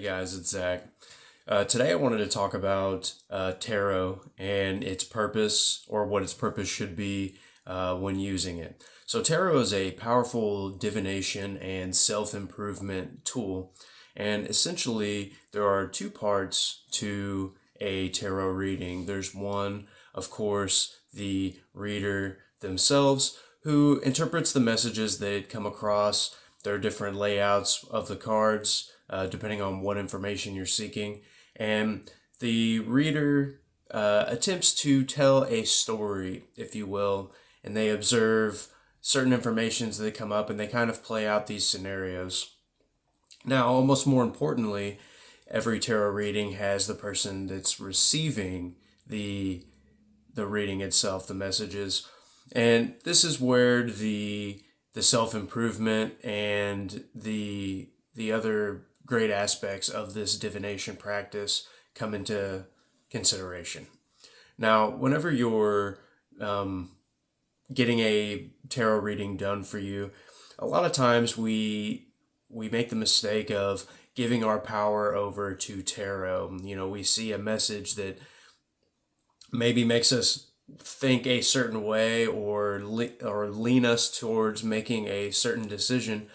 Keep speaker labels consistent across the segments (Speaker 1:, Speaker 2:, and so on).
Speaker 1: guys, it's Zach. Today I wanted to talk about tarot and its purpose, or what its purpose should be when using it. So tarot is a powerful divination and self-improvement tool. And essentially, there are two parts to a tarot reading. There's one, of course, the reader themselves, who interprets the messages they come across. There are different layouts of the cards, depending on what information you're seeking. And the reader attempts to tell a story, if you will, and they observe certain informations that come up and they kind of play out these scenarios. Now, almost more importantly, every tarot reading has the person that's receiving the reading itself, the messages. And this is where the self-improvement and the other great aspects of this divination practice come into consideration. Now, whenever you're getting a tarot reading done for you, a lot of times we make the mistake of giving our power over to tarot. You know, we see a message that maybe makes us think a certain way or lean us towards making a certain decision.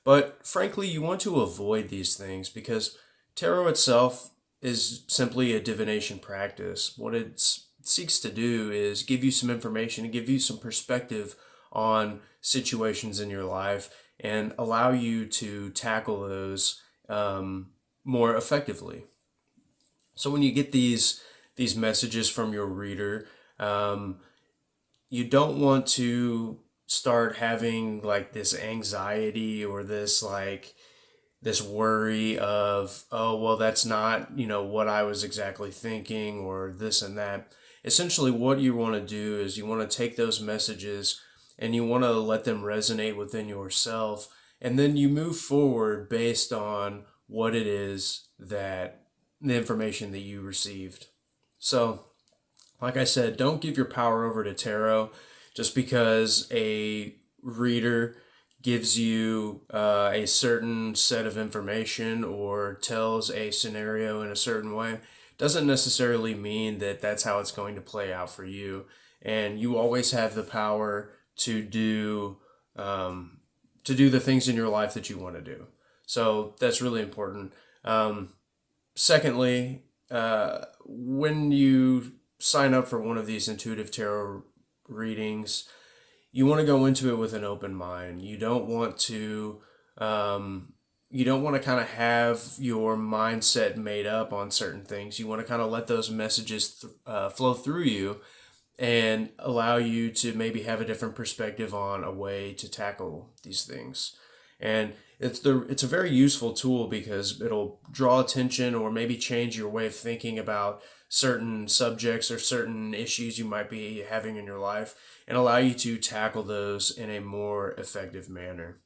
Speaker 1: But frankly, you want to avoid these things because tarot itself is simply a divination practice. What it seeks to do is give you some information and give you some perspective on situations in your life and allow you to tackle those more effectively. So when you get these messages from your reader, you don't want to start having like this anxiety or this worry of, oh, well, that's not, what I was exactly thinking, or this and that. Essentially, what you want to do is you want to take those messages and you want to let them resonate within yourself. And then you move forward based on what it is that the information that you received. So, like I said, don't give your power over to tarot just because a reader gives you a certain set of information or tells a scenario in a certain way. Doesn't necessarily mean that that's how it's going to play out for you. And you always have the power to do the things in your life that you want to do. So that's really important. Secondly, when you sign up for one of these intuitive tarot readings, you want to go into it with an open mind. You don't want to kind of have your mindset made up on certain things. You want to kind of let those messages flow through you and allow you to maybe have a different perspective on a way to tackle these things. And it's a very useful tool because it'll draw attention or maybe change your way of thinking about certain subjects or certain issues you might be having in your life and allow you to tackle those in a more effective manner.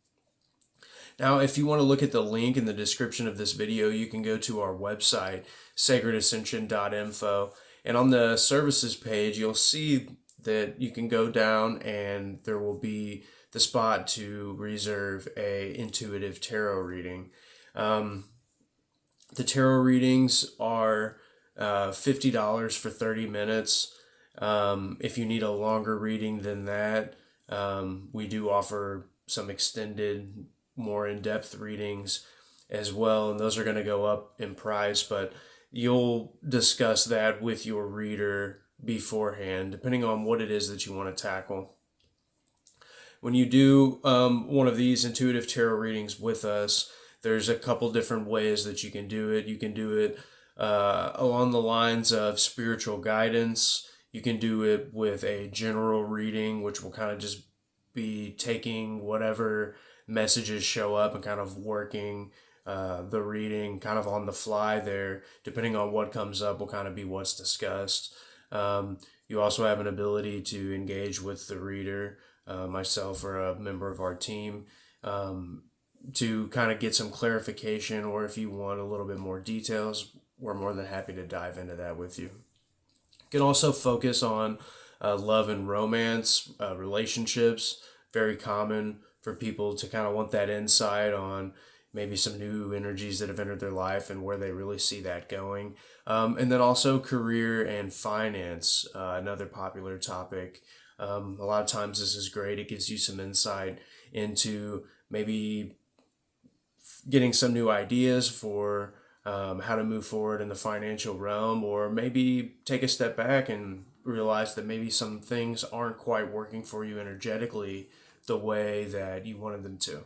Speaker 1: Now, if you want to look at the link in the description of this video, you can go to our website, sacredascension.info, and on the services page, you'll see that you can go down and there will be the spot to reserve a intuitive tarot reading. The tarot readings are $50 for 30 minutes. If you need a longer reading than that, we do offer some extended, more in-depth readings as well, and those are going to go up in price, but you'll discuss that with your reader beforehand, depending on what it is that you want to tackle. When you do one of these intuitive tarot readings with us, there's a couple different ways that you can do it. You can do it along the lines of spiritual guidance. You can do it with a general reading, which will kind of just be taking whatever messages show up and kind of working the reading kind of on the fly there. Depending on what comes up will kind of be what's discussed. You also have an ability to engage with the reader, myself or a member of our team, to kind of get some clarification, or if you want a little bit more details, we're more than happy to dive into that with you. You can also focus on love and romance, relationships. Very common for people to kind of want that insight on, maybe some new energies that have entered their life and where they really see that going. And then also career and finance, another popular topic. A lot of times this is great. It gives you some insight into maybe getting some new ideas for how to move forward in the financial realm, or maybe take a step back and realize that maybe some things aren't quite working for you energetically the way that you wanted them to.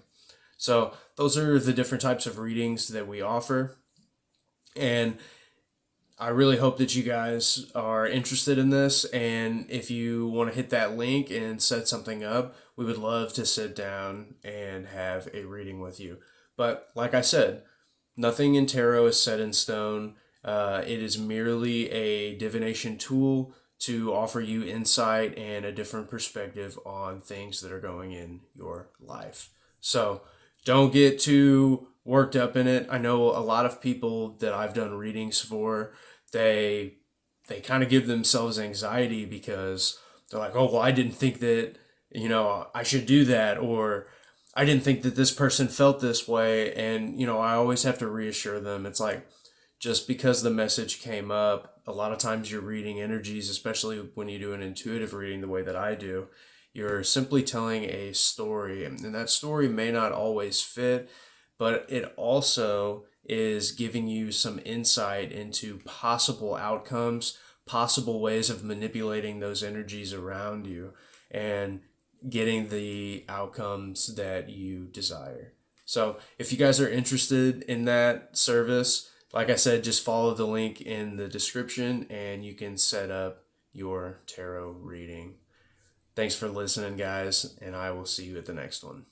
Speaker 1: So, those are the different types of readings that we offer. And I really hope that you guys are interested in this. And if you want to hit that link and set something up, we would love to sit down and have a reading with you. But like I said, nothing in tarot is set in stone. It is merely a divination tool to offer you insight and a different perspective on things that are going in your life. So don't get too worked up in it. I know a lot of people that I've done readings for, they they kind of give themselves anxiety because they're like, "Oh, well, I didn't think that, I should do that," or "I didn't think that this person felt this way." And, I always have to reassure them. It's like, just because the message came up, a lot of times you're reading energies, especially when you do an intuitive reading the way that I do. You're simply telling a story, and that story may not always fit, but it also is giving you some insight into possible outcomes, possible ways of manipulating those energies around you, and getting the outcomes that you desire. So, if you guys are interested in that service, like I said, just follow the link in the description and you can set up your tarot reading. Thanks for listening, guys, and I will see you at the next one.